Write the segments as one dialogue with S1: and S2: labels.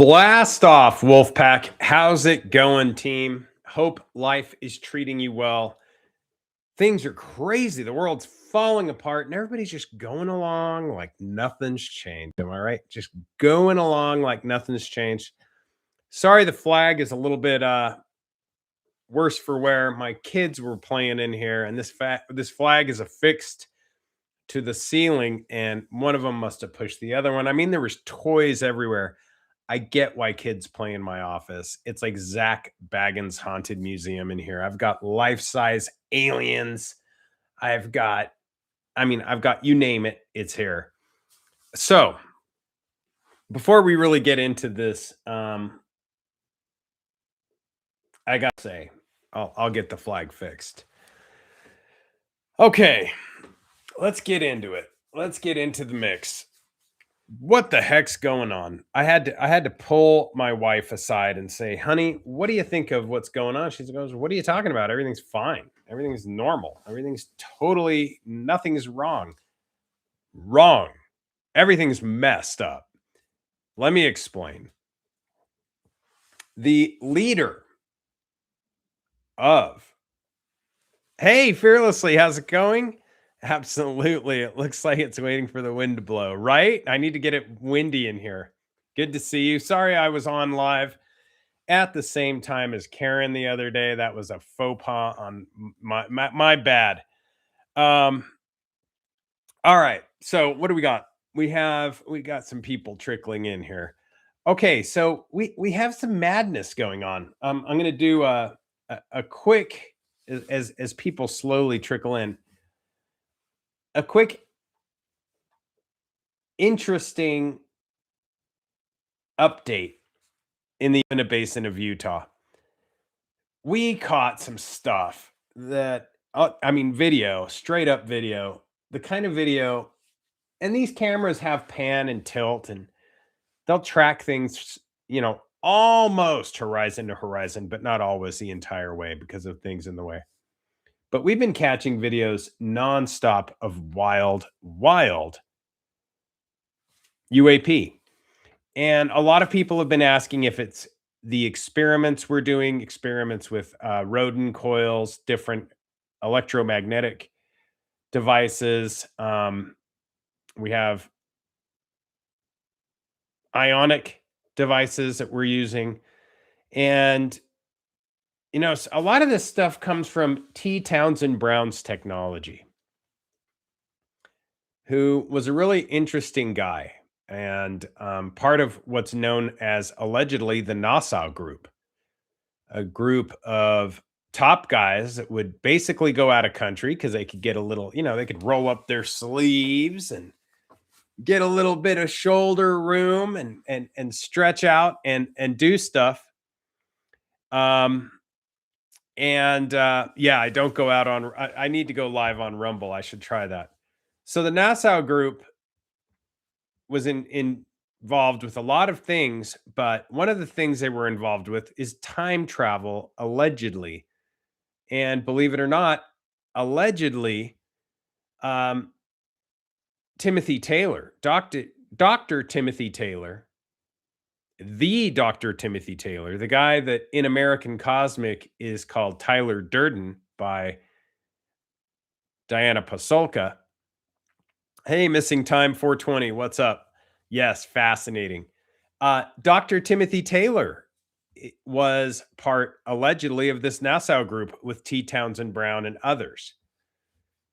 S1: Blast off, Wolfpack. How's it going, team? Hope life is treating you well. Things are crazy. The world's falling apart, and everybody's just going along like nothing's changed. Am I right? Just going along like nothing's changed. Sorry, the flag is a little bit worse for wear. My kids were playing in here, and this flag is affixed to the ceiling, and one of them must have pushed the other one. I mean, there was toys everywhere. I get why kids play in my office. It's like Zach Baggins' Haunted Museum in here. I've got life-size aliens. I've got you name it, it's here. So, before we really get into this, I got to say, I'll get the flag fixed. Okay, let's get into it. Let's get into the mix. What the heck's going on? I had to pull my wife aside and say, "Honey, what do you think of what's going on?" She goes, "What are you talking about? Everything's fine. Everything's normal. Nothing's wrong. Wrong. Everything's messed up." Let me explain. The leader of Hey, Fearlessly, how's it going? Absolutely. It looks like it's waiting for the wind to blow, right? I need to get it windy in here. Good to see you. Sorry I was on live at the same time as Karen the other day. That was a faux pas on my bad. Um all right. So what do we got? We got some people trickling in here. Okay, so we have some madness going on. I'm going to do a quick as people slowly trickle in. A quick interesting update in the Uinta Basin of Utah. We caught some stuff that, video, straight up video, the kind of video, and these cameras have pan and tilt, and they'll track things, almost horizon to horizon, but not always the entire way because of things in the way. But we've been catching videos nonstop of wild UAP. And a lot of people have been asking if it's the experiments we're doing, experiments with rodent coils, different electromagnetic devices. We have ionic devices that we're using. And, a lot of this stuff comes from T. Townsend Brown's technology, who was a really interesting guy and part of what's known as allegedly the Nassau Group, a group of top guys that would basically go out of country because they could get a little, they could roll up their sleeves and get a little bit of shoulder room and stretch out and do stuff. Yeah, I don't go out on. I need to go live on Rumble. I should try that. So the Nassau Group was involved with a lot of things, but one of the things they were involved with is time travel, allegedly. And believe it or not, allegedly, um, Timothy Taylor, Dr. Timothy Taylor, the Dr. Timothy Taylor, the guy that in American Cosmic is called Tyler Durden by Diana Pasulka. Hey, missing time 420. What's up? Yes, fascinating. Dr. Timothy Taylor was part allegedly of this Nassau Group with T. Townsend Brown and others.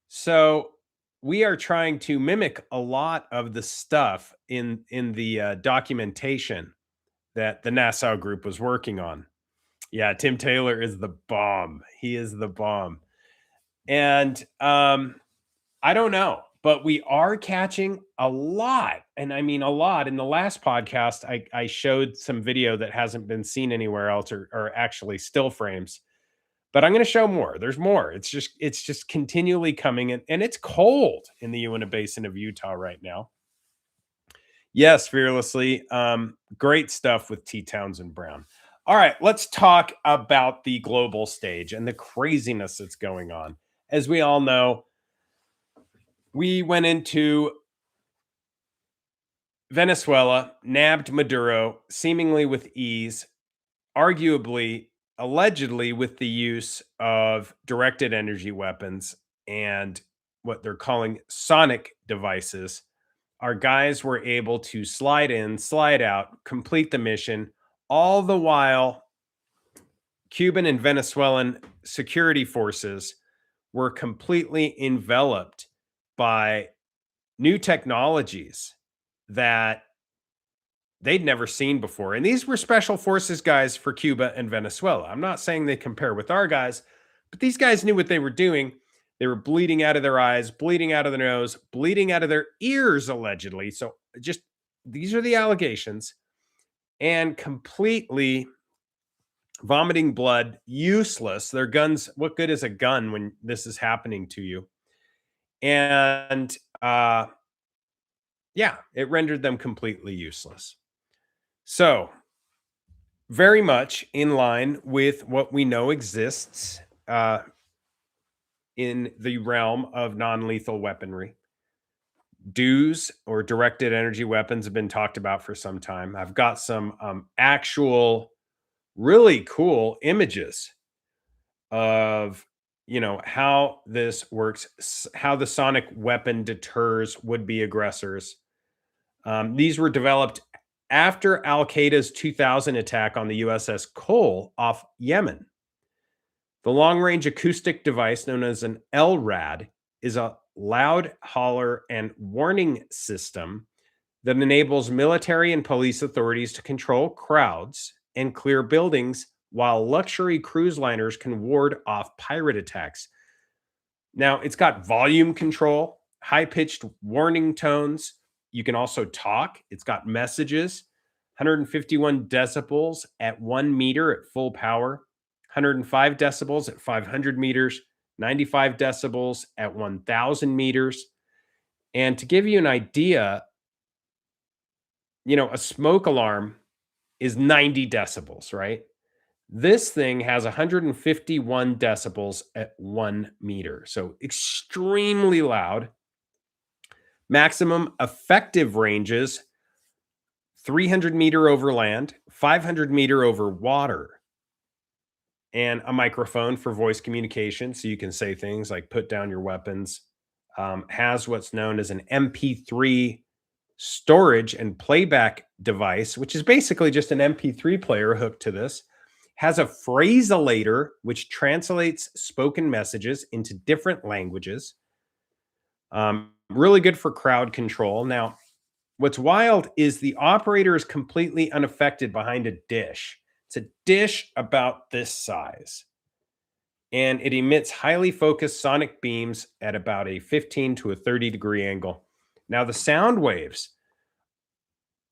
S1: So we are trying to mimic a lot of the stuff in the documentation that the Nassau Group was working on. Yeah, Tim Taylor is the bomb. He is the bomb. And I don't know, but we are catching a lot. And I mean a lot. In the last podcast, I showed some video that hasn't been seen anywhere else or actually still frames. But I'm going to show more. There's more. It's just continually coming in, and it's cold in the Uinta Basin of Utah right now. Yes, fearlessly. Great stuff with T. Townsend Brown. All right, let's talk about the global stage and the craziness that's going on. As we all know, we went into Venezuela nabbed Maduro seemingly with ease, arguably, allegedly, with the use of directed energy weapons and what they're calling sonic devices. Our guys were able to slide in, slide out, complete the mission, all the while Cuban and Venezuelan security forces were completely enveloped by new technologies that they'd never seen before. And these were special forces guys for Cuba and Venezuela. I'm not saying they compare with our guys, but these guys knew what they were doing. They were bleeding out of their eyes, bleeding out of their nose, bleeding out of their ears, allegedly. So just these are the allegations, and completely vomiting blood, useless. Their guns, what good is a gun when this is happening to you? And yeah, it rendered them completely useless. So, very much in line with what we know exists in the realm of non lethal weaponry. DEWs, or directed energy weapons, have been talked about for some time. I've got some actual really cool images of how this works, how the sonic weapon deters would-be aggressors. These were developed after Al Qaeda's 2000 attack on the USS Cole off Yemen. The long range acoustic device, known as an LRAD, is a loud, holler, and warning system that enables military and police authorities to control crowds and clear buildings while luxury cruise liners can ward off pirate attacks. Now, it's got volume control, high pitched warning tones. You can also talk. It's got messages, 151 decibels at 1 meter at full power, 105 decibels at 500 meters, 95 decibels at 1,000 meters. And to give you an idea, a smoke alarm is 90 decibels, right? This thing has 151 decibels at 1 meter. So extremely loud. Maximum effective ranges 300 meter over land, 500 meter over water, and a microphone for voice communication. So you can say things like put down your weapons. Has what's known as an MP3 storage and playback device, which is basically just an MP3 player hooked to this. Has a phraselator, which translates spoken messages into different languages. Really good for crowd control. Now, what's wild is the operator is completely unaffected behind a dish. It's a dish about this size, and it emits highly focused sonic beams at about a 15 to a 30-degree angle. Now, the sound waves,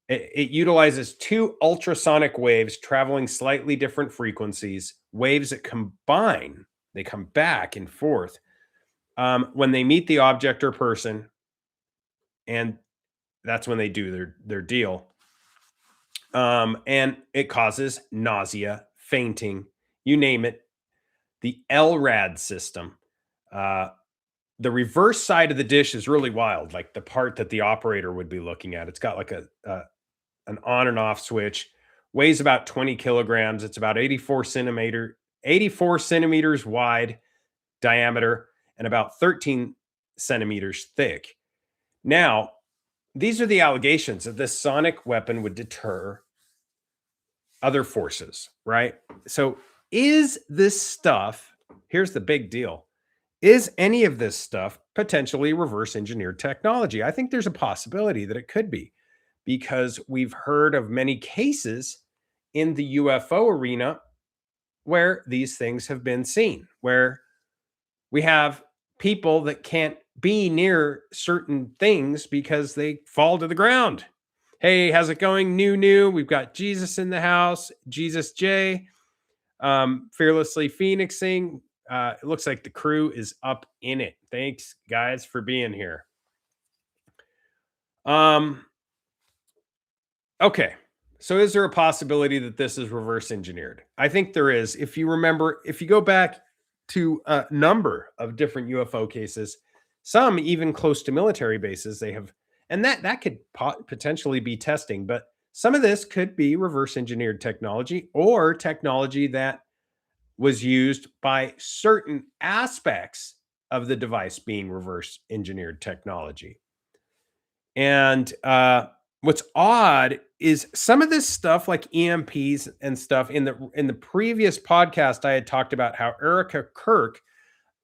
S1: it utilizes two ultrasonic waves traveling slightly different frequencies, waves that combine, they come back and forth when they meet the object or person, and that's when they do their deal. And it causes nausea, fainting, you name it. The LRAD system. The reverse side of the dish is really wild, like the part that the operator would be looking at. It's got like an on and off switch, weighs about 20 kilograms. It's about 84 centimeters wide diameter and about 13 centimeters thick. Now, these are the allegations that this sonic weapon would deter other forces, right? So is this stuff, here's the big deal. Is any of this stuff potentially reverse engineered technology? I think there's a possibility that it could be, because we've heard of many cases in the UFO arena where these things have been seen, where we have people that can't be near certain things because they fall to the ground. Hey, how's it going? New. We've got Jesus in the house. Jesus J. Fearlessly Phoenixing. It looks like the crew is up in it. Thanks, guys, for being here. Okay. So is there a possibility that this is reverse engineered? I think there is. If you remember, if you go back to a number of different UFO cases, some even close to military bases, they have And that could potentially be testing, but some of this could be reverse engineered technology or technology that was used by certain aspects of the device being reverse engineered technology. And what's odd is some of this stuff, like EMPs and stuff, in the previous podcast, I had talked about how Erica Kirk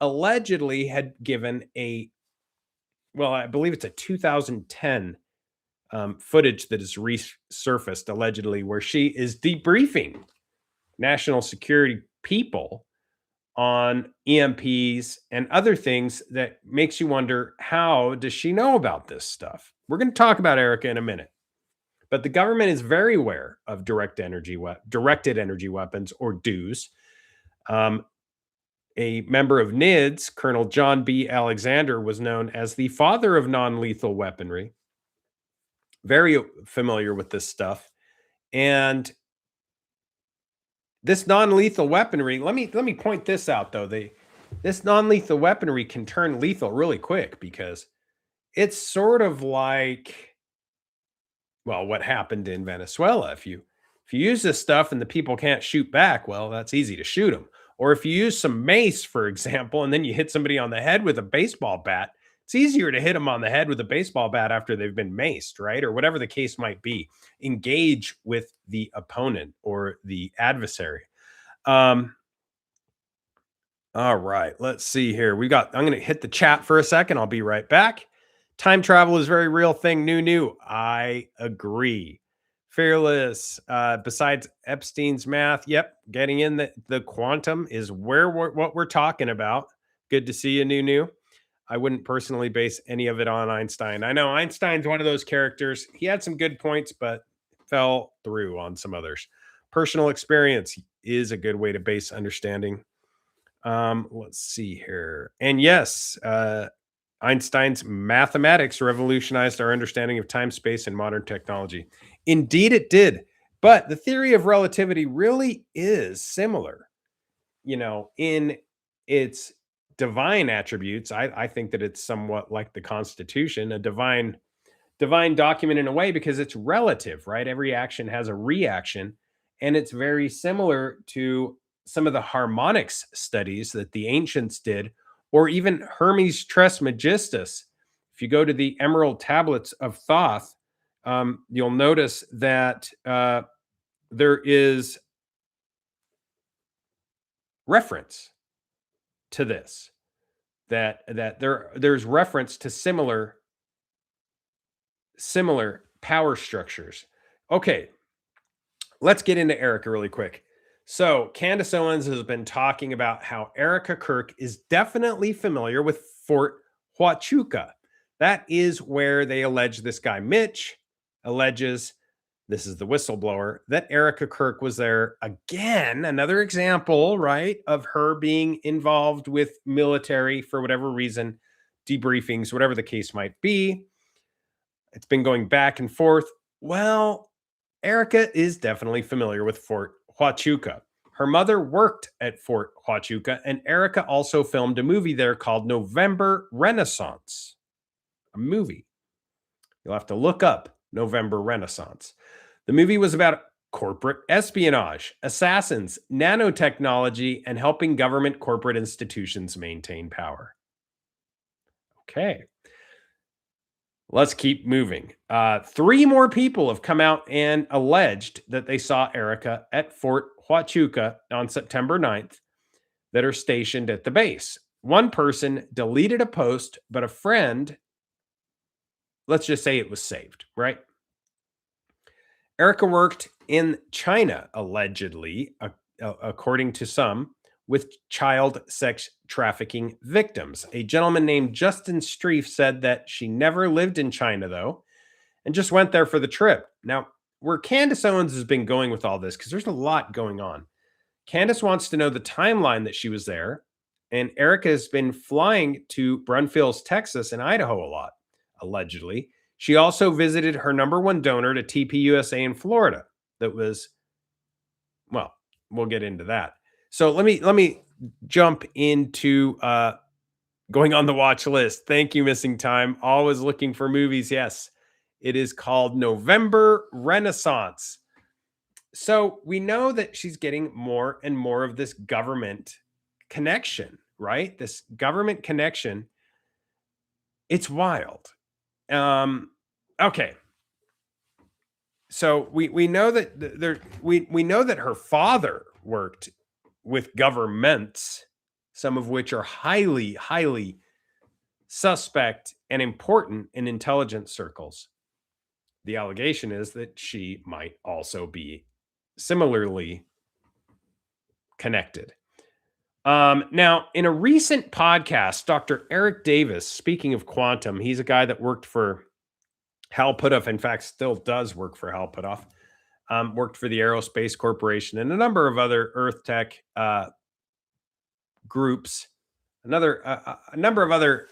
S1: allegedly had given well, I believe it's a 2010 footage that is resurfaced allegedly, where she is debriefing national security people on EMPs and other things that makes you wonder, how does she know about this stuff? We're going to talk about Erica in a minute. But the government is very aware of directed energy weapons, or DEWs. A member of NIDS, Colonel John B. Alexander, was known as the father of non-lethal weaponry. Very familiar with this stuff. And this non-lethal weaponry, let me point this out though. This non-lethal weaponry can turn lethal really quick, because it's sort of like, well, what happened in Venezuela. If you use this stuff and the people can't shoot back, well, that's easy to shoot them. Or if you use some mace, for example, and then you hit somebody on the head with a baseball bat, it's easier to hit them on the head with a baseball bat after they've been maced, right? Or whatever the case might be. Engage with the opponent or the adversary. All right, let's see here. I'm going to hit the chat for a second. I'll be right back. Time travel is a very real thing. New. I agree. Fearless. Besides Epstein's math, yep, getting in the quantum is what we're talking about. Good to see you, New. I wouldn't personally base any of it on Einstein. I know Einstein's one of those characters. He had some good points, but fell through on some others. Personal experience is a good way to base understanding. Let's see here. And yes, Einstein's mathematics revolutionized our understanding of time, space, and modern technology. Indeed, it did. But the theory of relativity really is similar, in its divine attributes. I think that it's somewhat like the Constitution, a divine document in a way, because it's relative, right? Every action has a reaction, and it's very similar to some of the harmonics studies that the ancients did, or even Hermes Trismegistus. If you go to the Emerald Tablets of Thoth, you'll notice that there is reference to this, that there's reference to similar power structures. Okay, let's get into Erica really quick. So Candace Owens has been talking about how Erica Kirk is definitely familiar with Fort Huachuca. That is where they allege this guy Mitch alleges, this is the whistleblower, that Erica Kirk was there. Again, another example, right, of her being involved with military for whatever reason, debriefings, whatever the case might be. It's been going back and forth. Well, Erica is definitely familiar with Fort Huachuca. Her mother worked at Fort Huachuca, and Erica also filmed a movie there called November Renaissance. A movie. You'll have to look up November Renaissance. The movie was about corporate espionage, assassins, nanotechnology, and helping government corporate institutions maintain power. Okay. Let's keep moving. 3 more people have come out and alleged that they saw Erica at Fort Huachuca on September 9th that are stationed at the base. One person deleted a post, but a friend, let's just say it was saved, right? Erica worked in China, allegedly, according to some, with child sex trafficking victims. A gentleman named Justin Streef said that she never lived in China, though, and just went there for the trip. Now, where Candace Owens has been going with all this, because there's a lot going on. Candace wants to know the timeline that she was there, and Erica has been flying to Brunfills, Texas, and Idaho a lot, allegedly. She also visited her number one donor to TPUSA in Florida. That was, well, we'll get into that. So let me jump into Going on the watch list. Thank you, Missing Time. Always looking for movies. Yes, it is called November Renaissance. So we know that she's getting more and more of this government connection, right? This government connection. It's wild. Okay. So we know that we know that her father worked with governments, some of which are highly suspect and important in intelligence circles. The allegation is that she might also be similarly connected. Now, in a recent podcast, Dr. Eric Davis, speaking of quantum, he's a guy that worked for Hal Puthoff, in fact, still does work for Hal Puthoff, worked for the Aerospace Corporation and a number of other Earth Tech groups, a number of other,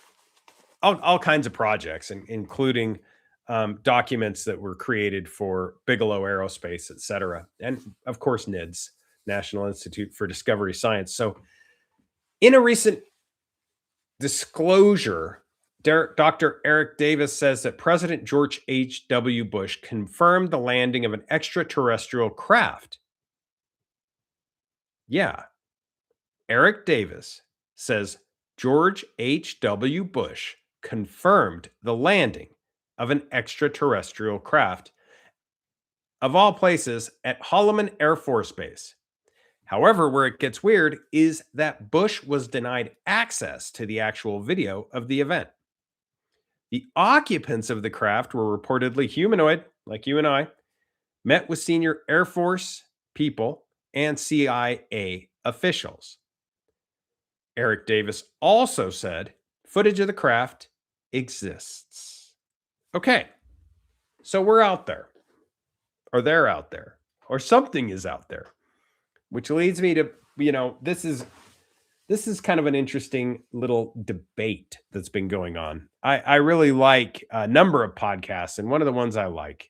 S1: all kinds of projects, including documents that were created for Bigelow Aerospace, et cetera. And of course, NIDS, National Institute for Discovery Science. So in a recent disclosure, Dr. Eric Davis says that President George H.W. Bush confirmed the landing of an extraterrestrial craft. Yeah. Eric Davis says George H.W. Bush confirmed the landing of an extraterrestrial craft, of all places, at Holloman Air Force Base. However, where it gets weird is that Bush was denied access to the actual video of the event. The occupants of the craft were reportedly humanoid, like you and I, met with senior Air Force people and CIA officials. Eric Davis also said footage of the craft exists. Okay, so we're out there, or they're out there, or something is out there, which leads me to, this is kind of an interesting little debate that's been going on. I really like a number of podcasts, and one of the ones I like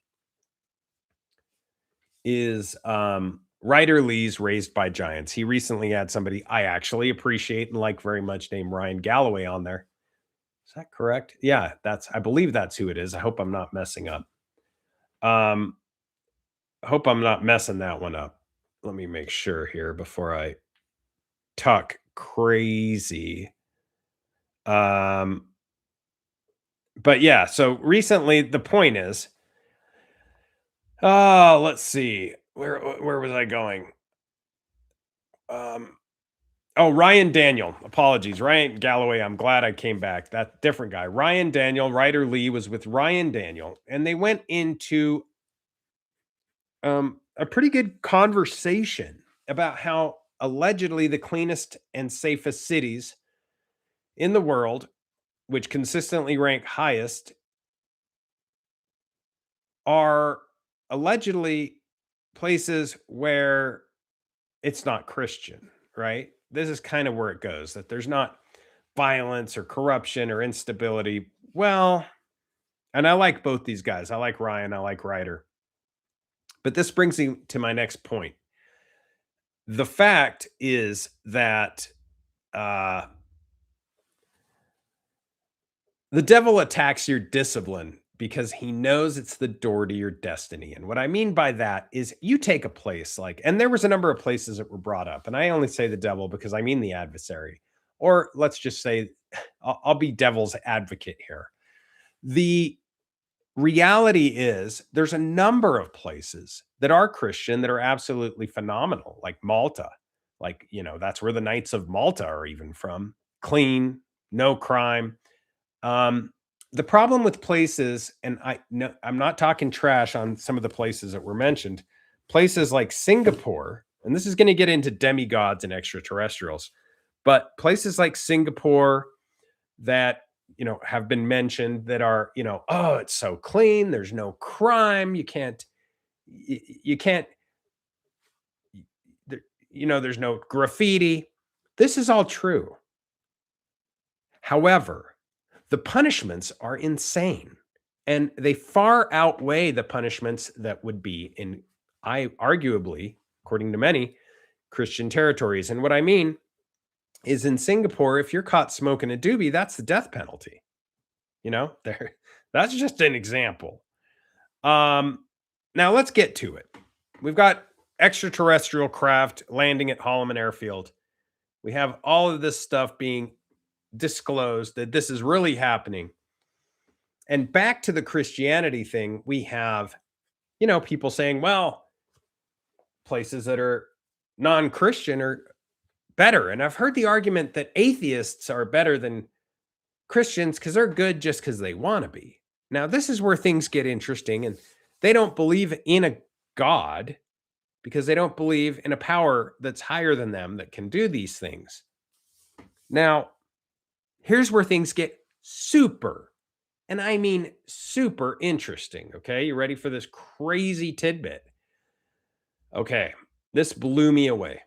S1: is Ryder Lee's Raised by Giants. He recently had somebody I actually appreciate and like very much named Ryan Galloway on there. Is that correct? Yeah, I believe that's who it is. I hope I'm not messing up. I hope I'm not messing that one up. Let me make sure here before I talk crazy. But yeah, so recently the point is, let's see. Where was I going? Ryan Daniel. Apologies. Ryan Galloway. I'm glad I came back. That different guy. Ryan Daniel, Ryder Lee was with Ryan Daniel, and they went into a pretty good conversation about how allegedly the cleanest and safest cities in the world, which consistently rank highest, are allegedly places where it's not Christian, right? This is kind of where it goes, that there's not violence or corruption or instability. Well, and I like both these guys. I like Ryan, I like Ryder. But this brings me to my next point. The fact is that the devil attacks your discipline because he knows it's the door to your destiny. And what I mean by that is you take a place like, and there was a number of places that were brought up, and I only say the devil because I mean the adversary, or let's just say I'll be devil's advocate here. The reality is there's a number of places that are Christian that are absolutely phenomenal, like Malta. Like, that's where the Knights of Malta are even from. Clean, no crime. The problem with places, and I'm not talking trash on some of the places that were mentioned, places like Singapore, and this is going to get into demigods and extraterrestrials, but places like Singapore that have been mentioned that are, oh, it's so clean, there's no crime, you can't, there's no graffiti. This is all true. However, the punishments are insane, and they far outweigh the punishments that would be in, arguably, according to many, Christian territories. And what I mean is in Singapore, if you're caught smoking a doobie, that's the death penalty. You know, there that's just an example. Um, Now let's get to it. We've got extraterrestrial craft landing at Holloman Airfield. We have all of this stuff being disclosed that this is really happening. And back to the Christianity thing, we have, people saying, well, places that are non-Christian are better. And I've heard the argument that atheists are better than Christians because they're good just because they want to be. Now, this is where things get interesting, and they don't believe in a God because they don't believe in a power that's higher than them that can do these things. Now, here's where things get super, and I mean super interesting. Okay. You ready for this crazy tidbit? Okay. This blew me away.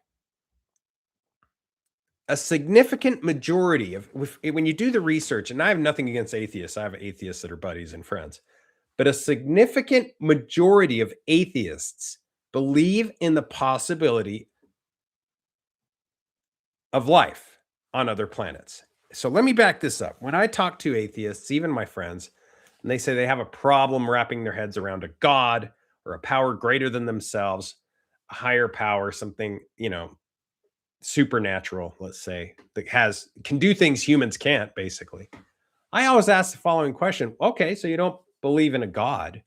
S1: A significant majority of, when you do the research, and I have nothing against atheists, I have atheists that are buddies and friends, but a significant majority of atheists believe in the possibility of life on other planets. So let me back this up. When I talk to atheists, even my friends, and they say they have a problem wrapping their heads around a God or a power greater than themselves, a higher power, something, supernatural, let's say, that can do things humans can't, basically. I always ask the following question. Okay, so you don't believe in a God.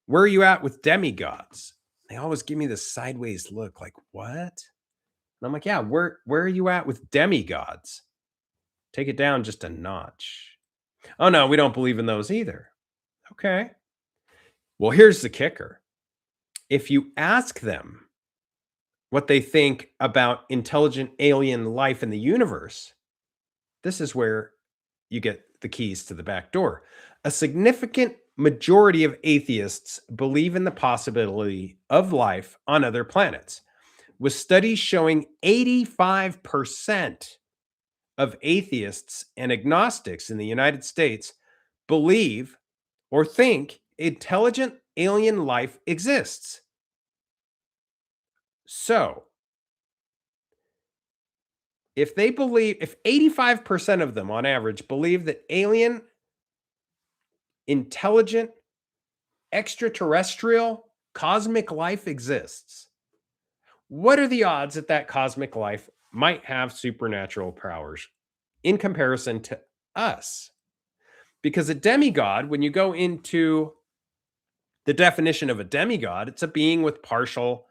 S1: Where are you at with demigods? They always give me this sideways look like, what? And I'm like, yeah, where are you at with demigods? Take it down just a notch. Oh no, we don't believe in those either. Okay. Well, here's the kicker. If you ask them what they think about intelligent alien life in the universe, this is where you get the keys to the back door. A significant majority of atheists believe in the possibility of life on other planets, with studies showing 85% of atheists and agnostics in the United States believe or think intelligent alien life exists. So, if 85% of them on average believe that alien, intelligent, extraterrestrial, cosmic life exists, what are the odds that that cosmic life might have supernatural powers in comparison to us? Because a demigod, when you go into the definition of a demigod, it's a being with partial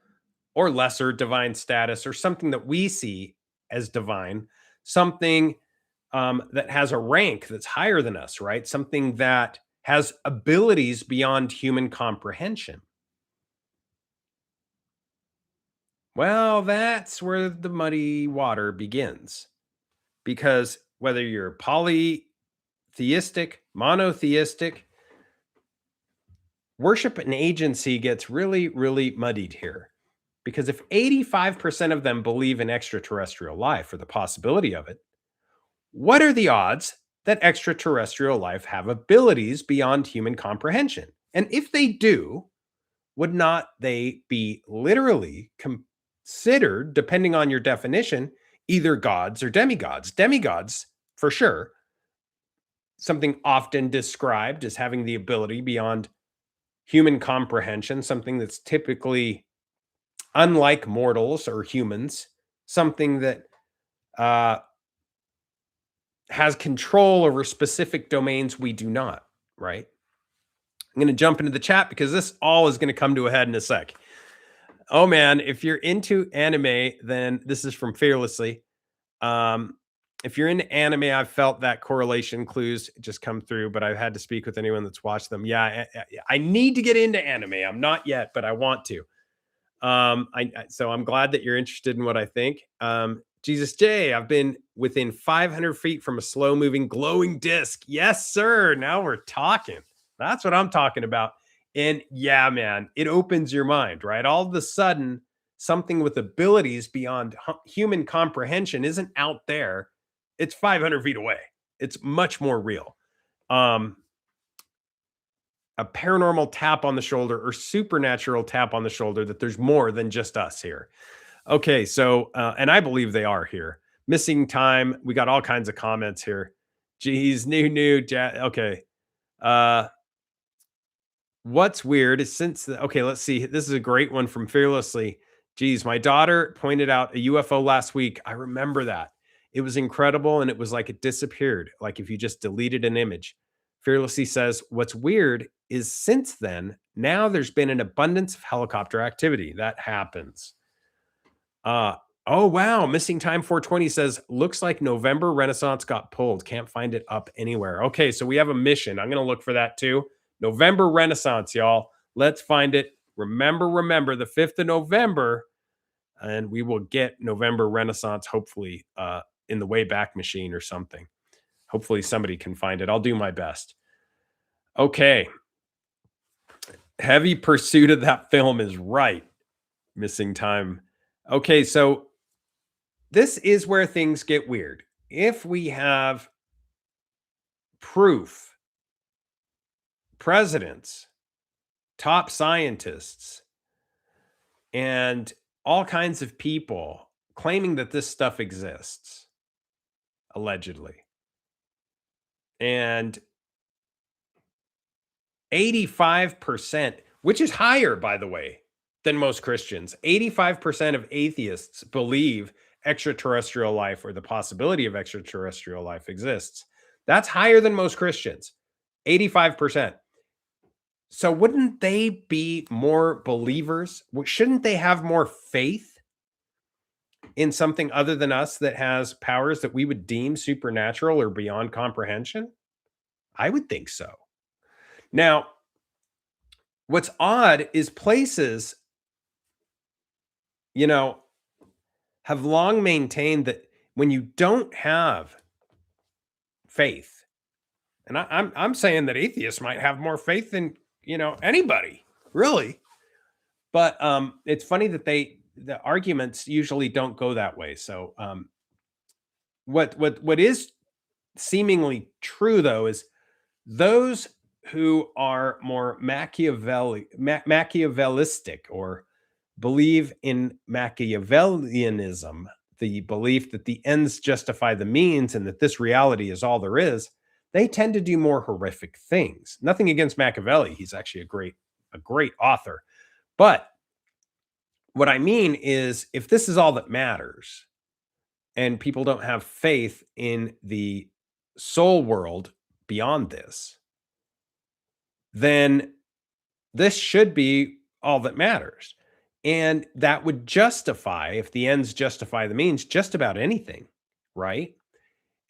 S1: or lesser divine status, or something that we see as divine, something that has a rank that's higher than us, right? Something that has abilities beyond human comprehension. Well, that's where the muddy water begins. Because whether you're polytheistic, monotheistic, worship and agency gets really, really muddied here. Because if 85% of them believe in extraterrestrial life or the possibility of it, what are the odds that extraterrestrial life have abilities beyond human comprehension? And if they do, would not they be literally considered, depending on your definition, either gods or demigods? Demigods, for sure, something often described as having the ability beyond human comprehension, something that's typically unlike mortals or humans, something that uh, has control over specific domains we do not, right? I'm going to jump into the chat because this all is going to come to a head in a sec. Oh man, if you're into anime, then this is from Fearlessly. If you're into anime, I've felt that correlation clues just come through, but I've had to speak with anyone that's watched them. Yeah, I need to get into anime. I'm not yet, but I want to. So I'm glad that you're interested in what I think. Jesus J, I've been within 500 feet from a slow moving glowing disc. Yes, sir. Now we're talking. That's what I'm talking about. And yeah, man, it opens your mind, right? All of a sudden, something with abilities beyond human comprehension isn't out there. It's 500 feet away. It's much more real. A paranormal tap on the shoulder or supernatural tap on the shoulder that there's more than just us here. Okay, so and I believe they are here. Missing time. We got all kinds of comments here. Geez, new. Okay. Uh, what's weird is okay, let's see. This is a great one from Fearlessly. Geez, my daughter pointed out a UFO last week. I remember that. It was incredible and it was like it disappeared, like if you just deleted an image. Fearlessly says, what's weird is since then, now there's been an abundance of helicopter activity. That happens. Uh, oh, wow. Missing Time 420 says, looks like November Renaissance got pulled. Can't find it up anywhere. Okay, so we have a mission. I'm going to look for that too. November Renaissance, y'all. Let's find it. Remember, the 5th of November, and we will get November Renaissance, hopefully, in the Wayback Machine or something. Hopefully, somebody can find it. I'll do my best. Okay. Heavy pursuit of that film is right. Missing Time. Okay, so this is where things get weird. If we have proof, presidents, top scientists, and all kinds of people claiming that this stuff exists, allegedly, and 85%, which is higher, by the way, than most Christians, 85% of atheists believe extraterrestrial life or the possibility of extraterrestrial life exists. That's higher than most Christians, 85%. So wouldn't they be more believers? Shouldn't they have more faith in something other than us that has powers that we would deem supernatural or beyond comprehension? I would think so. Now, what's odd is places, have long maintained that when you don't have faith, and I'm saying that atheists might have more faith than anybody, really. But it's funny that the arguments usually don't go that way. So what is seemingly true though is those who are more Machiavellistic or believe in Machiavellianism, the belief that the ends justify the means and that this reality is all there is, they tend to do more horrific things. Nothing against Machiavelli. He's actually a great author. But what I mean is if this is all that matters and people don't have faith in the soul world beyond this, then this should be all that matters. And that would justify, if the ends justify the means, just about anything, right?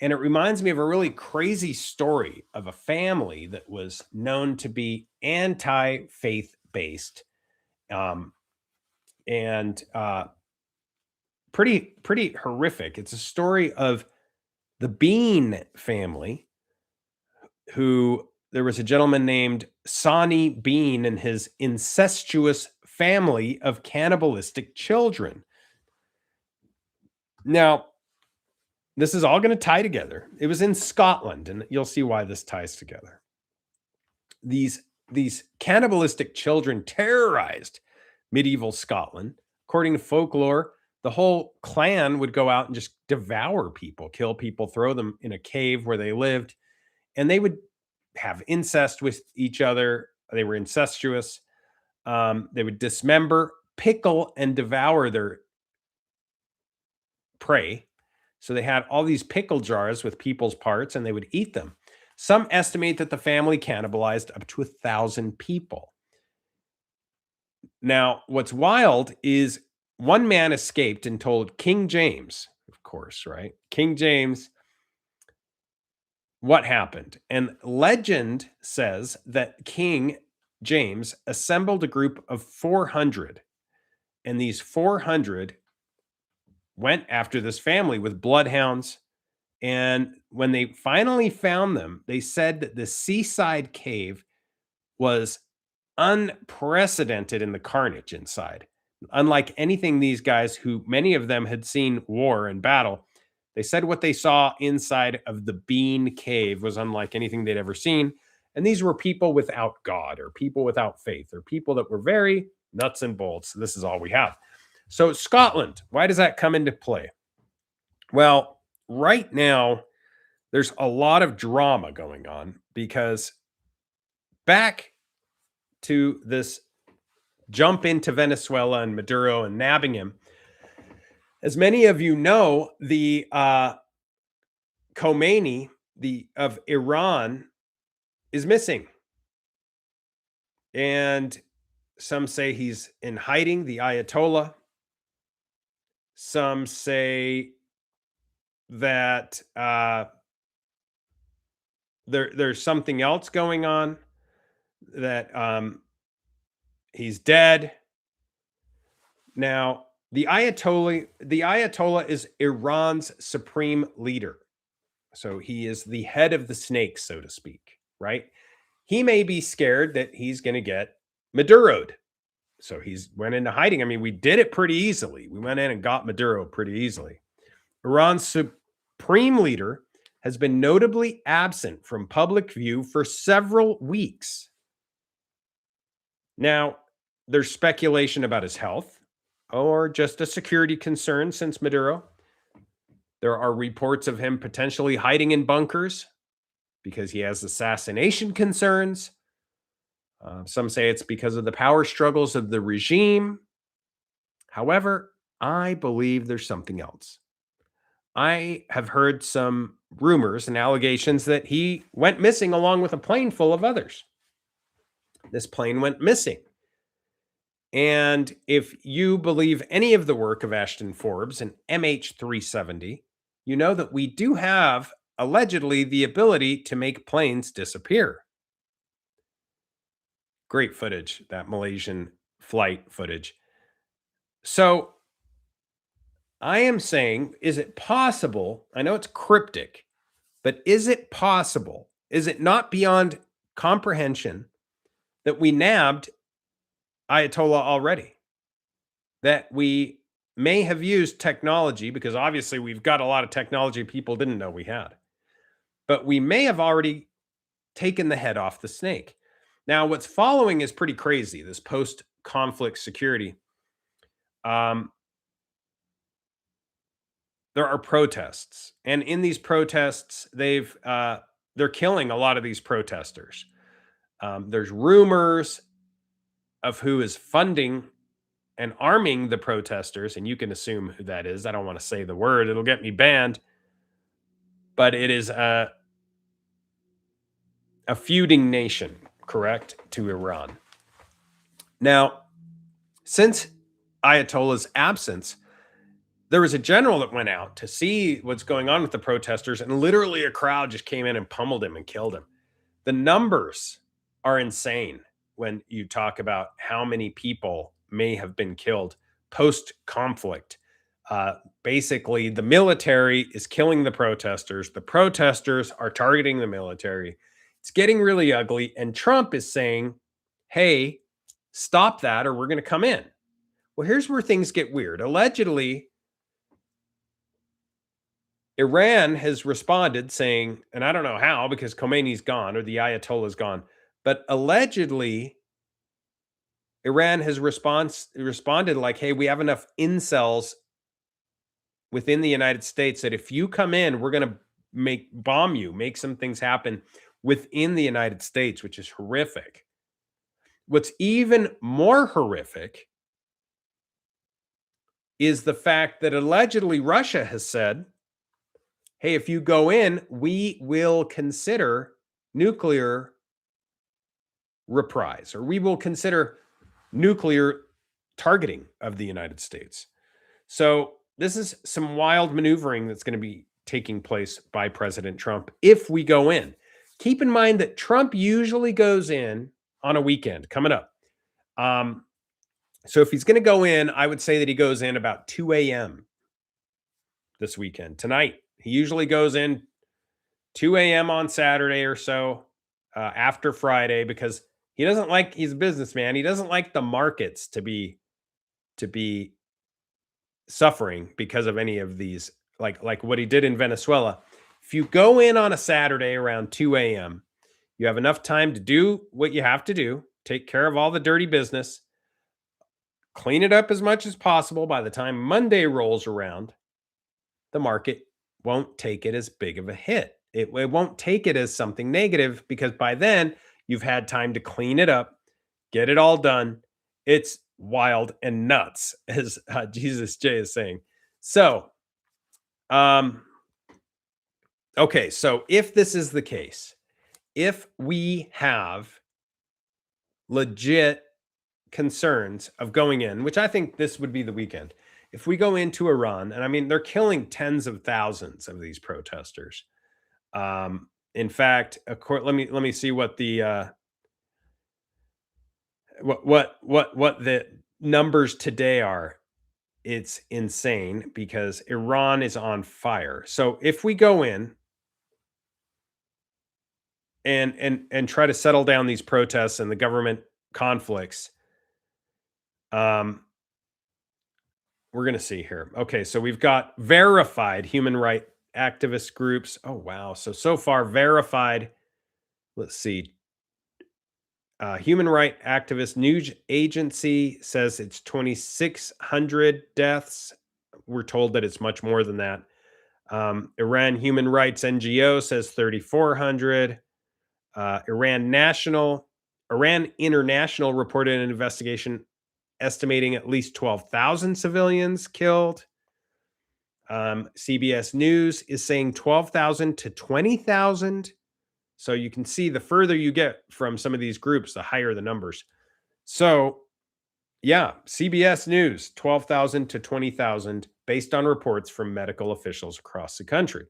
S1: And it reminds me of a really crazy story of a family that was known to be anti-faith based, and pretty horrific. It's a story of the Bean family, who there was a gentleman named Sonny Bean and his incestuous family of cannibalistic children. Now, this is all going to tie together. It was in Scotland, and you'll see why this ties together. These cannibalistic children terrorized medieval Scotland. According to folklore, the whole clan would go out and just devour people, kill people, throw them in a cave where they lived, and they would have incest with each other. They were incestuous. They would dismember, pickle, and devour their prey. So they had all these pickle jars with people's parts, and they would eat them. Some estimate that the family cannibalized up to 1,000 people. Now, what's wild is one man escaped and told King James, of course, right? King James, what happened. And legend says that King James assembled a group of 400, and these 400 went after this family with bloodhounds. And when they finally found them, they said that the seaside cave was unprecedented in the carnage inside. Unlike anything these guys, who many of them had seen war and battle, they said what they saw inside of the Bean Cave was unlike anything they'd ever seen. And these were people without God, or people without faith, or people that were very nuts and bolts. This is all we have. So Scotland, why does that come into play? Well, right now, there's a lot of drama going on because back to this jump into Venezuela and Maduro and nabbing him, as many of you know, the Khomeini, the of Iran, is missing, and some say he's in hiding. The Ayatollah. Some say that there's something else going on. That he's dead. Now, the Ayatollah is Iran's supreme leader. So he is the head of the snake, so to speak, right? He may be scared that he's going to get Maduroed. So he's went into hiding. I mean, we did it pretty easily. We went in and got Maduro pretty easily. Iran's supreme leader has been notably absent from public view for several weeks. Now, there's speculation about his health or just a security concern since Maduro. There are reports of him potentially hiding in bunkers because he has assassination concerns. Some say it's because of the power struggles of the regime. However, I believe there's something else. I have heard some rumors and allegations that he went missing along with a plane full of others. This plane went missing. And if you believe any of the work of Ashton Forbes and MH370, you know that we do have allegedly the ability to make planes disappear. Great footage, that Malaysian flight footage. So I am saying, is it possible? I know it's cryptic, but is it possible? Is it not beyond comprehension that we nabbed Ayatollah already? That we may have used technology, because obviously we've got a lot of technology people didn't know we had, but we may have already taken the head off the snake. Now, what's following is pretty crazy, this post-conflict security. There are protests, and in these protests, they're killing a lot of these protesters. There's rumors of who is funding and arming the protesters, and you can assume who that is. I don't want to say the word; it'll get me banned. But it is a feuding nation, correct, to Iran. Now, since Ayatollah's absence, there was a general that went out to see what's going on with the protesters, and literally a crowd just came in and pummeled him and killed him. The numbers are insane when you talk about how many people may have been killed post conflict. Basically, the military is killing the protesters. The protesters are targeting the military. It's getting really ugly. And Trump is saying, hey, stop that or we're going to come in. Well, here's where things get weird. Allegedly, Iran has responded saying, and I don't know how because Khomeini's gone or the Ayatollah's gone, but allegedly, Iran has responded like, hey, we have enough incels within the United States that if you come in, we're going to bomb you, make some things happen within the United States, which is horrific. What's even more horrific is the fact that allegedly Russia has said, hey, if you go in, we will consider nuclear reprise, or we will consider nuclear targeting of the United States. So this is some wild maneuvering that's going to be taking place by President Trump if we go in. Keep in mind that Trump usually goes in on a weekend coming up. So if he's going to go in, I would say that he goes in about 2 a.m. this weekend. Tonight, he usually goes in 2 a.m. on Saturday or so after Friday because he doesn't like, he's a businessman. He doesn't like the markets to be suffering because of any of these, like what he did in Venezuela. If you go in on a Saturday around 2 a.m., you have enough time to do what you have to do, take care of all the dirty business, clean it up as much as possible by the time Monday rolls around. the market won't take it as big of a hit. It won't take it as something negative because by then you've had time to clean it up, get it all done. It's wild and nuts, as Jesus J is saying. So, um, okay, so if this is the case, if we have legit concerns of going in, which I think this would be the weekend. If we go into Iran, and I mean they're killing tens of thousands of these protesters. In fact, let me see what the what the numbers today are. It's insane because Iran is on fire. So if we go in and try to settle down these protests and the government conflicts, um, we're going to see here. Okay, so we've got verified human right activist groups. Oh wow. So far verified. Let's see. Human right activist news agency says it's 2,600 deaths. We're told that it's much more than that. Iran Human Rights NGO says 3,400. Iran International reported an investigation estimating at least 12,000 civilians killed. CBS News is saying 12,000 to 20,000. So you can see the further you get from some of these groups, the higher the numbers. So, yeah, CBS News, 12,000 to 20,000 based on reports from medical officials across the country.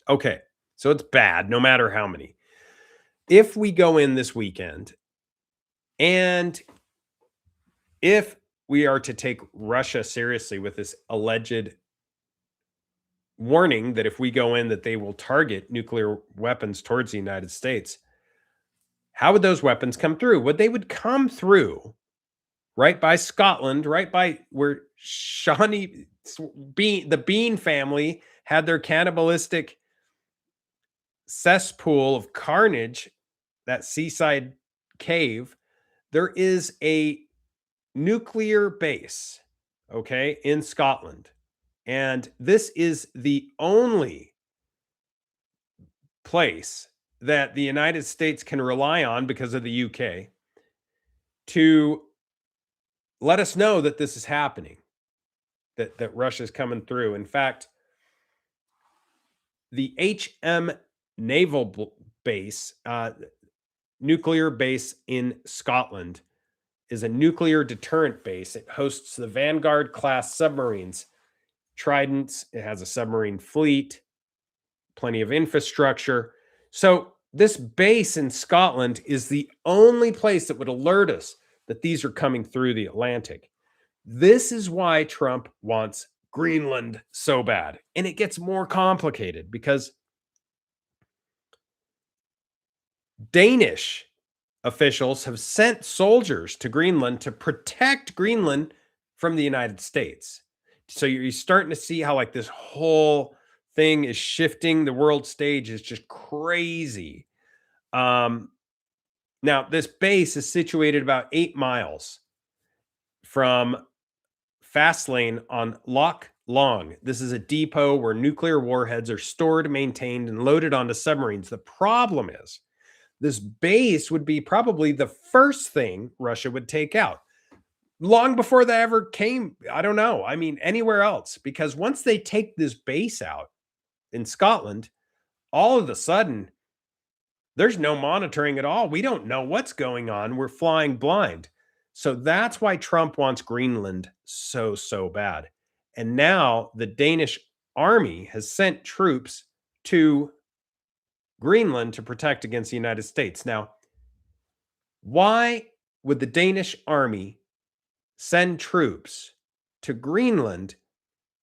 S1: Okay, so it's bad no matter how many. If we go in this weekend and if we are to take Russia seriously with this alleged warning that if we go in that they will target nuclear weapons towards the United States, how would those weapons come through? They would come through right by Scotland, right by where Shawnee Bean, the Bean family had their cannibalistic cesspool of carnage, that seaside cave. There is a nuclear base, okay, in Scotland. And this is the only place that the United States can rely on because of the UK to let us know that this is happening, that Russia's coming through. In fact, the HM naval base, nuclear base in Scotland, is a nuclear deterrent base. It hosts the Vanguard class submarines, Tridents. It has a submarine fleet, plenty of infrastructure. So this base in Scotland is the only place that would alert us that these are coming through the Atlantic. This is why Trump wants Greenland so bad. And it gets more complicated because Danish officials have sent soldiers to Greenland to protect Greenland from the United States. So you're starting to see how like this whole thing is shifting. The world stage is just crazy. Now, this base is situated about 8 miles from Fastlane on Loch Long. This is a depot where nuclear warheads are stored, maintained, and loaded onto submarines. The problem is this base would be probably the first thing Russia would take out long before they ever came. I don't know. I mean, anywhere else, because once they take this base out in Scotland, all of a sudden, there's no monitoring at all. We don't know what's going on. We're flying blind. So that's why Trump wants Greenland so bad. And now the Danish army has sent troops to Greenland to protect against the United States. Now, why would the Danish army send troops to Greenland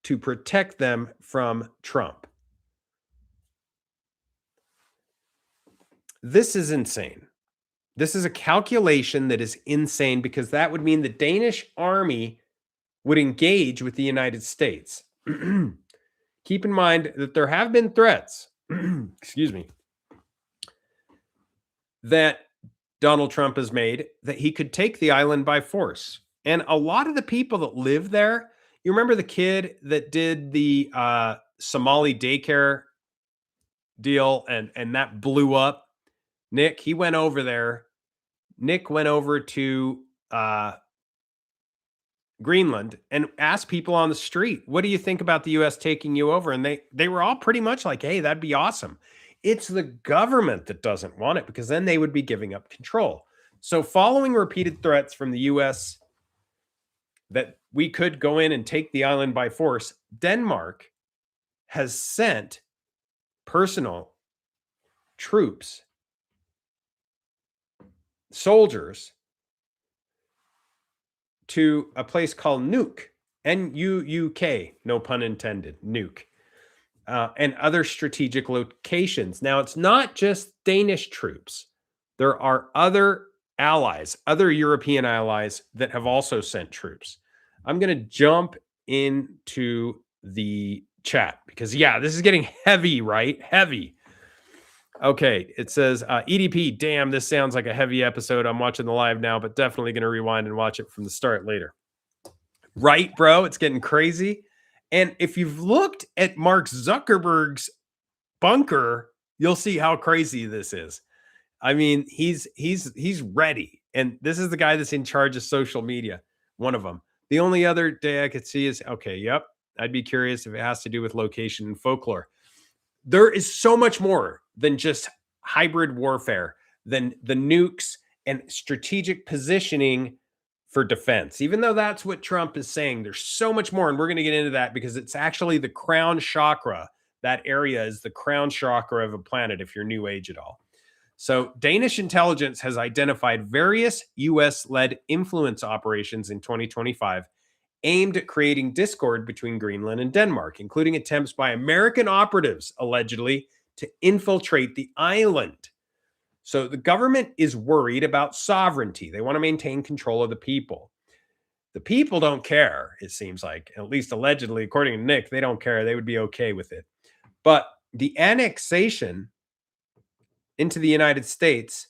S1: to protect them from Trump? This is insane. This is a calculation that is insane because that would mean the Danish army would engage with the United States. Keep in mind that there have been threats, excuse me, that Donald Trump has made that he could take the island by force. And a lot of the people that live there, You remember the kid that did the Somali daycare deal and that blew up? Nick, he went over there. Nick went over to uh, Greenland and asked people on the street, "What do you think about the US taking you over?" And they were all pretty much like, "Hey, that'd be awesome." It's the government that doesn't want it because then they would be giving up control. So following repeated threats from the US that we could go in and take the island by force, Denmark has sent personal troops, soldiers to a place called Nuuk, N-U-U-K, no pun intended, Nuuk, and other strategic locations. Now, it's not just Danish troops. There are other allies, other European allies that have also sent troops. I'm going to jump into the chat because, yeah, this is getting heavy, right? Heavy. Okay, it says EDP. Damn, this sounds like a heavy episode. I'm watching the live now, but definitely going to rewind and watch it from the start later. Right, bro? It's getting crazy. And if you've looked at Mark Zuckerberg's bunker, you'll see how crazy this is. I mean, he's ready, and this is the guy that's in charge of social media. One of them. The only other day I could see is okay. Yep, I'd be curious if it has to do with location and folklore. There is so much more than just hybrid warfare, than the nukes and strategic positioning for defense. Even though that's what Trump is saying, there's so much more. And we're going to get into that because it's actually the crown chakra. That area is the crown chakra of a planet, if you're new age at all. So, Danish intelligence has identified various US led influence operations in 2025 aimed at creating discord between Greenland and Denmark, including attempts by American operatives, allegedly, to infiltrate the island. So the government is worried about sovereignty. They want to maintain control of the people. The people don't care, it seems like, at least allegedly, according to Nick, they don't care. They would be okay with it. But the annexation into the United States,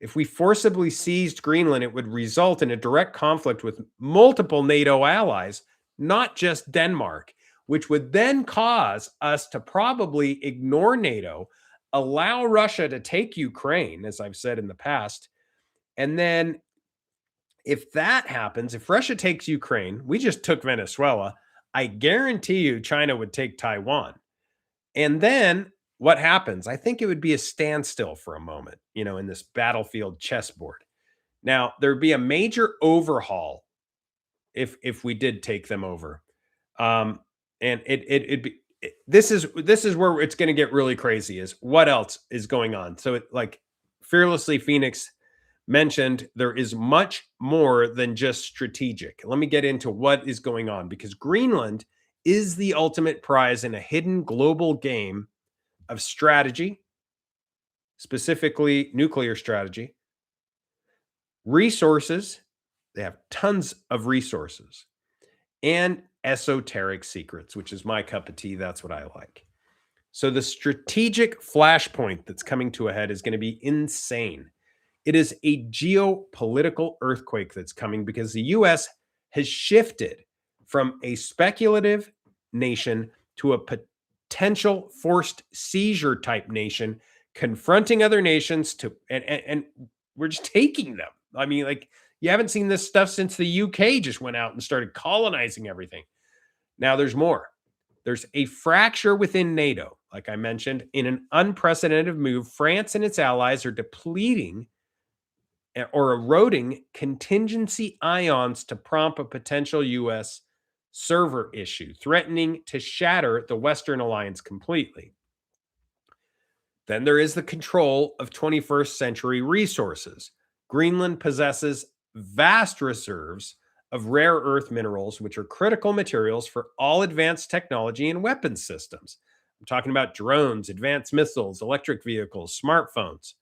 S1: if we forcibly seized Greenland, it would result in a direct conflict with multiple NATO allies, not just Denmark, which would then cause us to probably ignore NATO, allow Russia to take Ukraine, as I've said in the past. And then if that happens, if Russia takes Ukraine, we just took Venezuela, I guarantee you China would take Taiwan. And then what happens? I think it would be a standstill for a moment, in this battlefield chessboard. Now, there'd be a major overhaul if we did take them over. And it'd be this is where it's going to get really crazy is what else is going on. So like Fearlessly Phoenix mentioned, there is much more than just strategic. Let me get into what is going on because Greenland is the ultimate prize in a hidden global game of strategy, specifically nuclear strategy, resources. They have tons of resources and esoteric secrets, which is my cup of tea. That's what I like. So the strategic flashpoint that's coming to a head is going to be insane. It is a geopolitical earthquake that's coming because the US has shifted from a speculative nation to a potential forced seizure type nation, confronting other nations and we're just taking them. I mean, like, you haven't seen this stuff since the UK just went out and started colonizing everything. Now there's more. There's a fracture within NATO. Like I mentioned, in an unprecedented move, France and its allies are depleting or eroding contingency ions to prompt a potential US server issue, threatening to shatter the Western alliance completely. Then there is the control of 21st century resources. Greenland possesses vast reserves of rare earth minerals, which are critical materials for all advanced technology and weapons systems. I'm talking about drones, advanced missiles, electric vehicles, smartphones.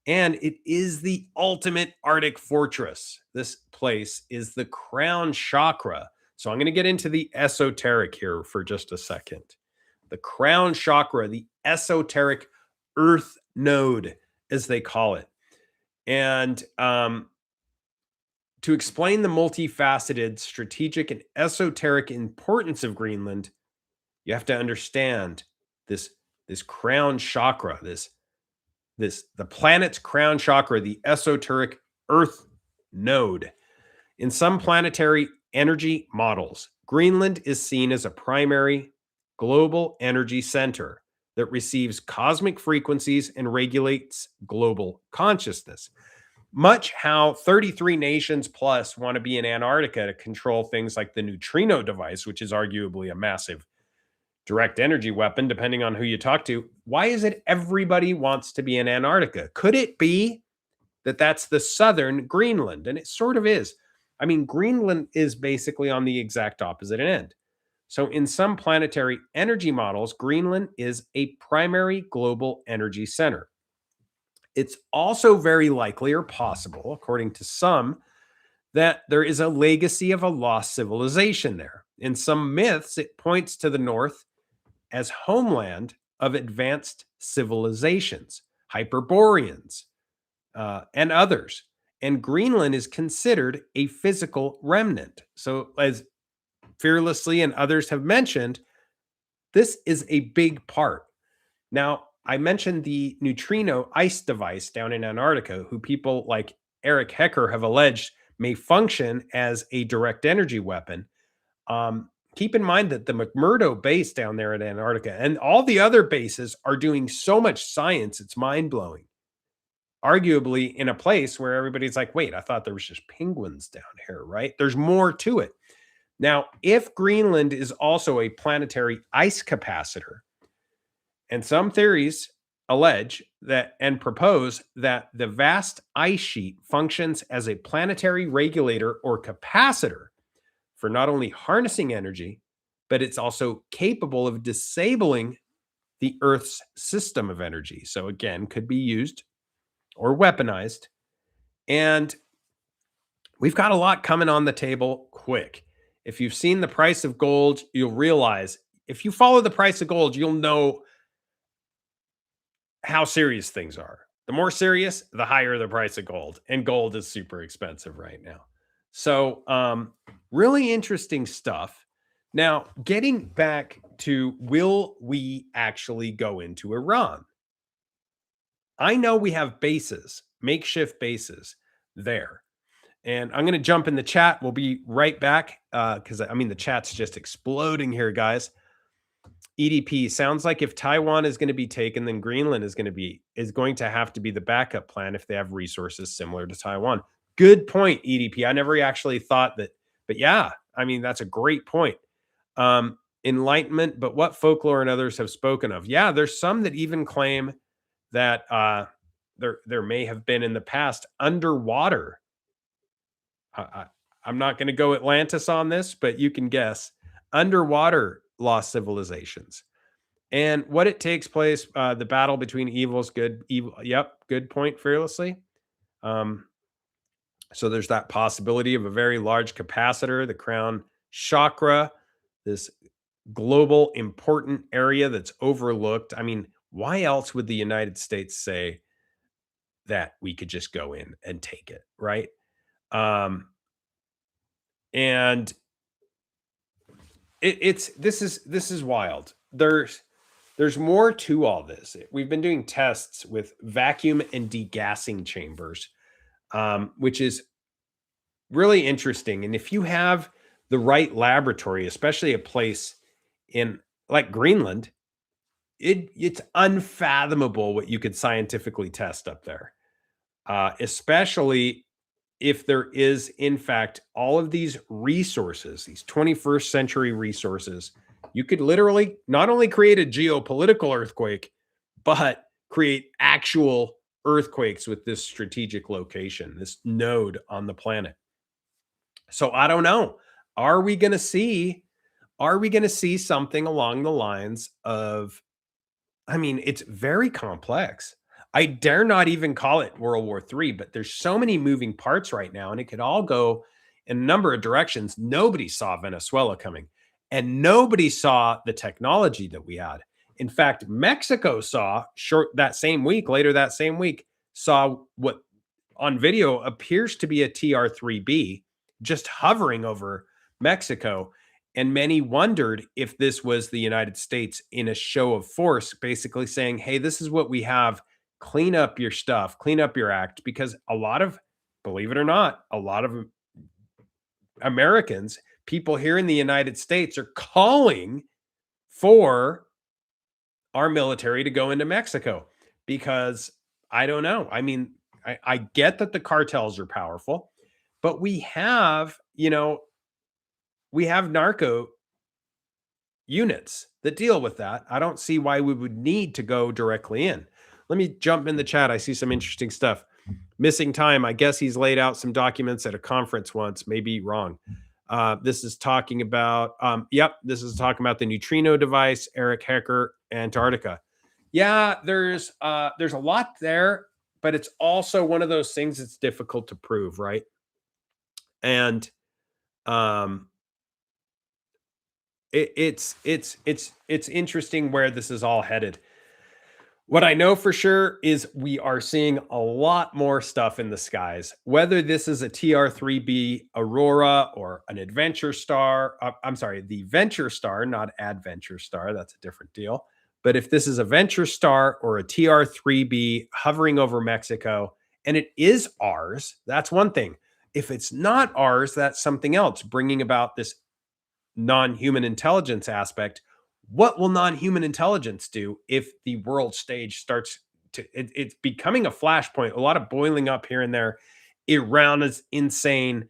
S1: And it is the ultimate Arctic fortress. This place is the crown chakra. So I'm going to get into the esoteric here for just a second. The crown chakra, the esoteric earth node, as they call it. And To explain the multifaceted, strategic, and esoteric importance of Greenland, you have to understand this this crown chakra, this the planet's crown chakra, the esoteric Earth node. In some planetary energy models, Greenland is seen as a primary global energy center that receives cosmic frequencies and regulates global consciousness. Much how 33 nations plus want to be in Antarctica to control things like the neutrino device, which is arguably a massive direct energy weapon, depending on who you talk to. Why is it everybody wants to be in Antarctica? Could it be that that's the southern Greenland? And it sort of is. I mean, Greenland is basically on the exact opposite end. So, in some planetary energy models, Greenland is a primary global energy center. It's also very likely or possible, according to some, that there is a legacy of a lost civilization there. In some myths, it points to the north as homeland of advanced civilizations, Hyperboreans, and others. And Greenland is considered a physical remnant. So, as Fearlessly and others have mentioned, this is a big part. Now, I mentioned the neutrino ice device down in Antarctica, who people like Eric Hecker have alleged may function as a direct energy weapon. Keep in mind that the McMurdo base down there at Antarctica and all the other bases are doing so much science, it's mind blowing. Arguably, in a place where everybody's like, wait, I thought there was just penguins down here, right? There's more to it. Now, if Greenland is also a planetary ice capacitor, and some theories allege that and propose that the vast ice sheet functions as a planetary regulator or capacitor for not only harnessing energy, but it's also capable of disabling the Earth's system of energy. So, again, could be used or weaponized. And we've got a lot coming on the table quick. If you've seen the price of gold, you'll realize if you follow the price of gold, you'll know how serious things are. The more serious, the higher the price of gold. And gold is super expensive right now. So, really interesting stuff. Now, getting back to will we actually go into Iran? I know we have bases, makeshift bases there. And I'm going to jump in the chat. We'll be right back because I mean, the chat's just exploding here, guys. EDP sounds like if Taiwan is going to be taken, then Greenland is going to have to be the backup plan if they have resources similar to Taiwan. Good point, EDP. I never actually thought that, but yeah, I mean, that's a great point. Enlightenment, but what folklore and others have spoken of. Yeah, there's some that even claim that there may have been in the past underwater. I'm not going to go Atlantis on this, but you can guess underwater lost civilizations. And what it takes place, the battle between evils, good, evil. Yep, good point, Fearlessly. So there's that possibility of a very large capacitor, the crown chakra, this global important area that's overlooked. I mean, why else would the United States say that we could just go in and take it, right? And this is wild. There's more to all this. We've been doing tests with vacuum and degassing chambers, which is really interesting. And if you have the right laboratory, especially a place in like Greenland, it's unfathomable what you could scientifically test up there, especially if there is, in fact, all of these resources, these 21st century resources. You could literally not only create a geopolitical earthquake, but create actual earthquakes with this strategic location, this node on the planet. So I don't know. Are we going to see something along the lines of, I mean, it's very complex. I dare not even call it World War III, but there's so many moving parts right now, and it could all go in a number of directions. Nobody saw Venezuela coming, and nobody saw the technology that we had. In fact, Mexico saw later that same week, saw what on video appears to be a TR-3B just hovering over Mexico. And many wondered if this was the United States in a show of force, basically saying, hey, this is what we have. Clean up your stuff, clean up your act. Because a lot of, believe it or not, a lot of Americans, people here in the United States, are calling for our military to go into Mexico because I don't know. I mean, I get that the cartels are powerful, but we have narco units that deal with that. I don't see why we would need to go directly in. Let me jump in the chat. I see some interesting stuff. Missing time. I guess he's laid out some documents at a conference once, maybe wrong. This is talking about, this is talking about the neutrino device, Eric Hecker, Antarctica. Yeah, there's a lot there, but it's also one of those things that's difficult to prove, right? And um, it's interesting where this is all headed. What I know for sure is we are seeing a lot more stuff in the skies, whether this is a TR-3B Aurora or an Adventure Star. I'm sorry, the Venture Star, not Adventure Star. That's a different deal. But if this is a Venture Star or a TR-3B hovering over Mexico, and it is ours, that's one thing. If it's not ours, that's something else, bringing about this non-human intelligence aspect. What will non-human intelligence do if the world stage starts to it's becoming a flashpoint, a lot of boiling up here and there. Iran is insane.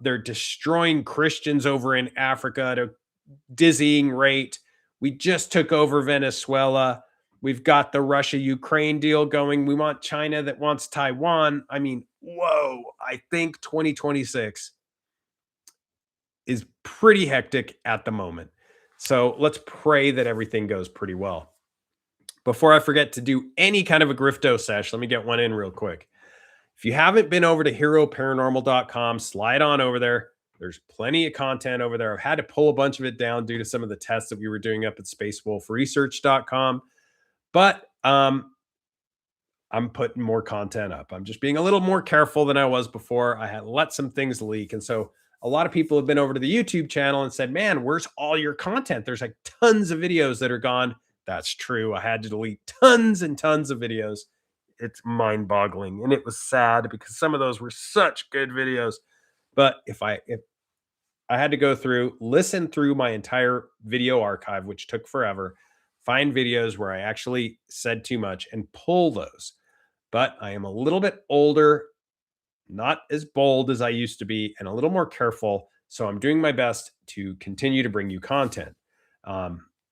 S1: They're destroying Christians over in Africa at a dizzying rate. We just took over Venezuela. We've got the Russia-Ukraine deal going. We want China that wants Taiwan. I mean, whoa, I think 2026 is pretty hectic at the moment. So let's pray that everything goes pretty well. Before I forget to do any kind of a grifto sesh, let me get one in real quick. If you haven't been over to heroparanormal.com, slide on over there. There's plenty of content over there. I've had to pull a bunch of it down due to some of the tests that we were doing up at spacewolfresearch.com. But I'm putting more content up. I'm just being a little more careful than I was before. I had let some things leak. And so a lot of people have been over to the YouTube channel and said, man, where's all your content? There's like tons of videos that are gone. That's true. I had to delete tons and tons of videos. It's mind boggling. And it was sad because some of those were such good videos. But if I had to go through, listen through my entire video archive, which took forever, find videos where I actually said too much and pull those. But I am a little bit older, not as bold as I used to be, and a little more careful. So I'm doing my best to continue to bring you content.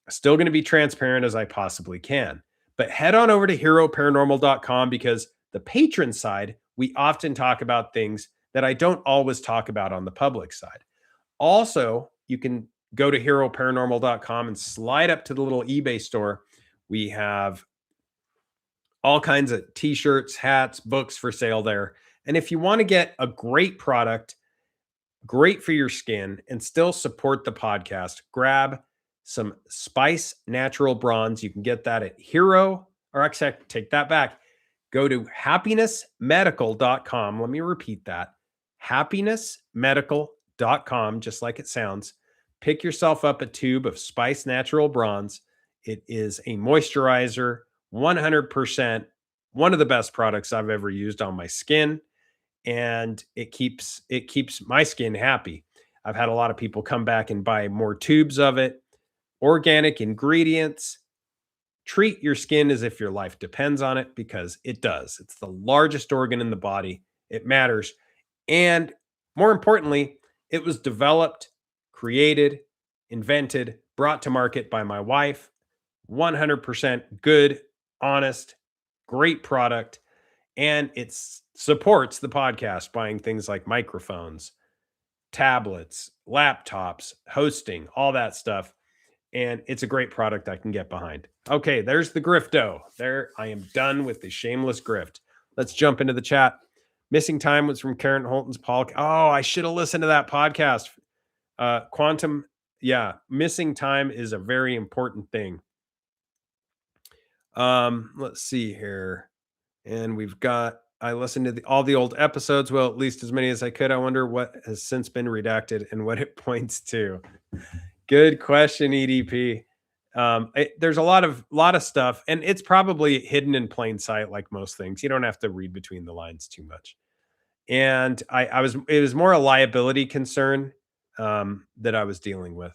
S1: Still going to be transparent as I possibly can. But head on over to heroparanormal.com because the patron side, we often talk about things that I don't always talk about on the public side. Also, you can go to heroparanormal.com and slide up to the little eBay store. We have all kinds of t-shirts, hats, books for sale there. And if you want to get a great product, great for your skin, and still support the podcast, grab some Spice Natural Bronze. You can get that at take that back. Go to happinessmedical.com. Let me repeat that. Happinessmedical.com, just like it sounds. Pick yourself up a tube of Spice Natural Bronze. It is a moisturizer, 100%, one of the best products I've ever used on my skin, and it keeps my skin happy. I've had a lot of people come back and buy more tubes of it. Organic ingredients. Treat your skin as if your life depends on it because it does. It's the largest organ in the body. It matters. And more importantly, it was developed, created, invented, brought to market by my wife. 100% good, honest, great product. And it supports the podcast, buying things like microphones, tablets, laptops, hosting, all that stuff. And it's a great product I can get behind. Okay, there's the grifto. There, I am done with the shameless grift. Let's jump into the chat. Missing time was from Karen Holton's Paul. Oh, I should have listened to that podcast. Quantum, yeah, missing time is a very important thing. Let's see here. And we've got I listened to all the old episodes, well, at least as many as I could. I wonder what has since been redacted and what it points to. Good question, EDP. There's a lot of stuff, and it's probably hidden in plain sight, like most things. You don't have to read between the lines too much. And it was more a liability concern that I was dealing with.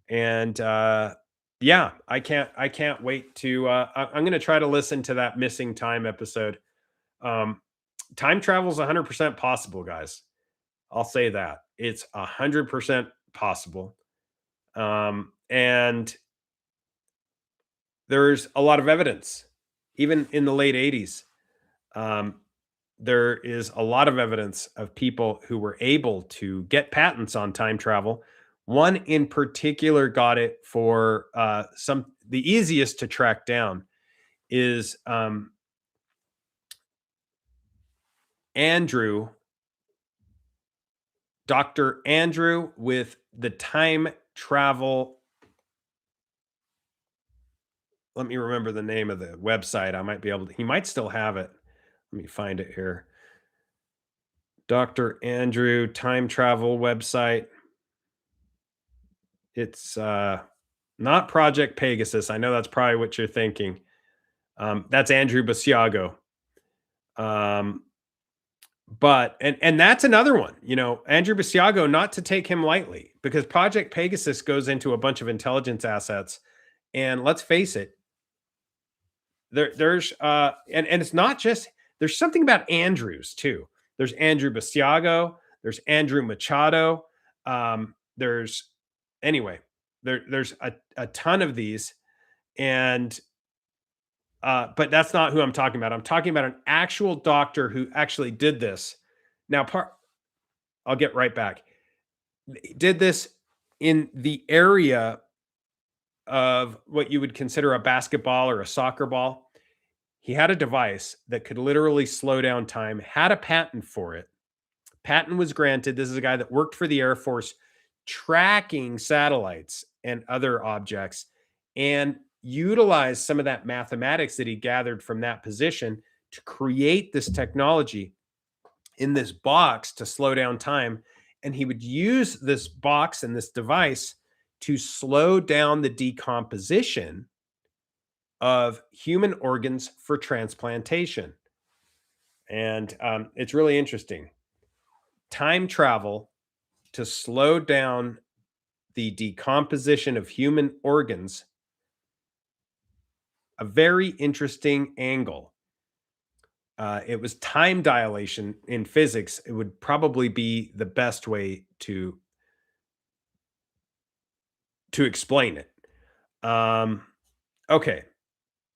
S1: And yeah, I can't wait to. I'm going to try to listen to that missing time episode. Um, Time travel is 100% possible, guys. I'll say that it's 100% possible. And there's a lot of evidence, even in the late 80s. Um, there is a lot of evidence of people who were able to get patents on time travel. One in particular got it for the easiest to track down is Andrew, Dr. Andrew with the time travel. Let me remember the name of the website. I might be able to, he might still have it. Let me find it here. Dr. Andrew time travel website. It's not Project Pegasus. I know that's probably what you're thinking. That's Andrew Basiago. But and that's another one, Andrew Basiago, not to take him lightly, because Project Pegasus goes into a bunch of intelligence assets. And let's face it, there's and it's not just, there's something about Andrews too. There's Andrew Basiago, there's Andrew Machado. There's anyway, there's a ton of these. And but that's not who I'm talking about. I'm talking about an actual doctor who actually did this. Now, I'll get right back. He did this in the area of what you would consider a basketball or a soccer ball. He had a device that could literally slow down time, had a patent for it. Patent was granted. This is a guy that worked for the Air Force tracking satellites and other objects, and utilized some of that mathematics that he gathered from that position to create this technology in this box to slow down time. And he would use this box and this device to slow down the decomposition of human organs for transplantation. And it's really interesting. Time travel to slow down the decomposition of human organs, a very interesting angle. It was time dilation in physics. It would probably be the best way to explain it. Okay,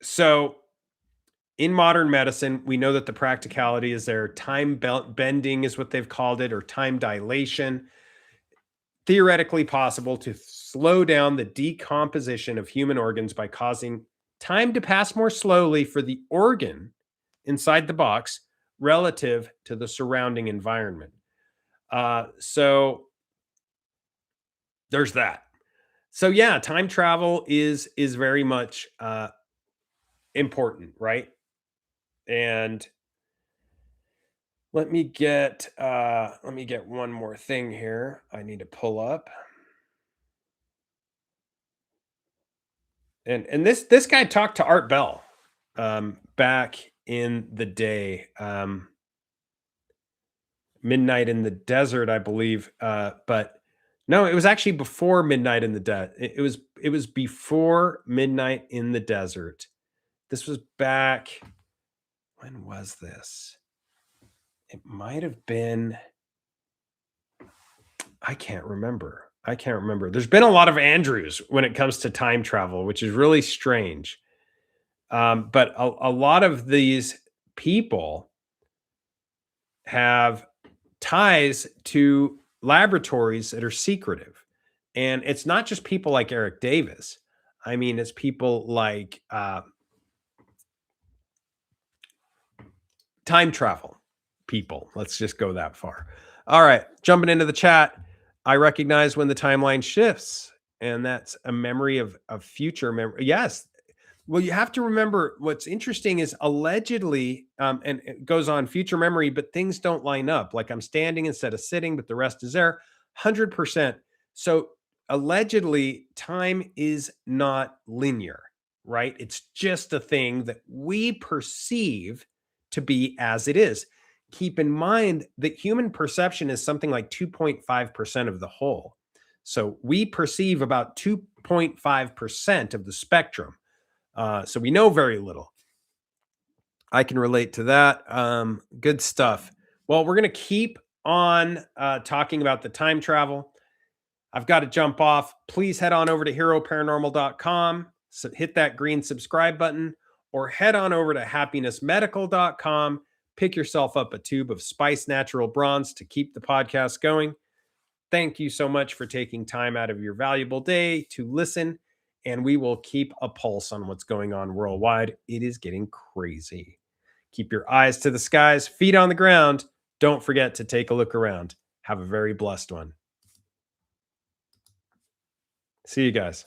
S1: so in modern medicine, we know that the practicality is there. Time bending is what they've called it, or time dilation. Theoretically possible to slow down the decomposition of human organs by causing time to pass more slowly for the organ inside the box relative to the surrounding environment. So there's that. So yeah, time travel is very much important, right? And let me get one more thing here. I need to pull up. And this guy talked to Art Bell back in the day. Midnight in the Desert, I believe. But no, it was actually before Midnight in the Desert. It was before Midnight in the Desert. This was back. When was this? It might have been. I can't remember. There's been a lot of Andrews when it comes to time travel, which is really strange. But a lot of these people have ties to laboratories that are secretive. And it's not just people like Eric Davis. I mean, it's people like time travel people. Let's just go that far. All right, jumping into the chat. I recognize when the timeline shifts, and that's a memory of future memory. Yes, Well, you have to remember what's interesting is allegedly, and it goes on future memory, but things don't line up. Like I'm standing instead of sitting, but the rest is there 100%. So allegedly, time is not linear, right? It's just a thing that we perceive to be as it is. Keep in mind that human perception is something like 2.5% of the whole. So we perceive about 2.5% of the spectrum. So we know very little. I can relate to that. Good stuff. Well, we're going to keep on talking about the time travel. I've got to jump off. Please head on over to heroparanormal.com, so hit that green subscribe button, or head on over to happinessmedical.com. Pick yourself up a tube of Spice Natural Bronze to keep the podcast going. Thank you so much for taking time out of your valuable day to listen, and we will keep a pulse on what's going on worldwide. It is getting crazy. Keep your eyes to the skies, feet on the ground. Don't forget to take a look around. Have a very blessed one. See you guys.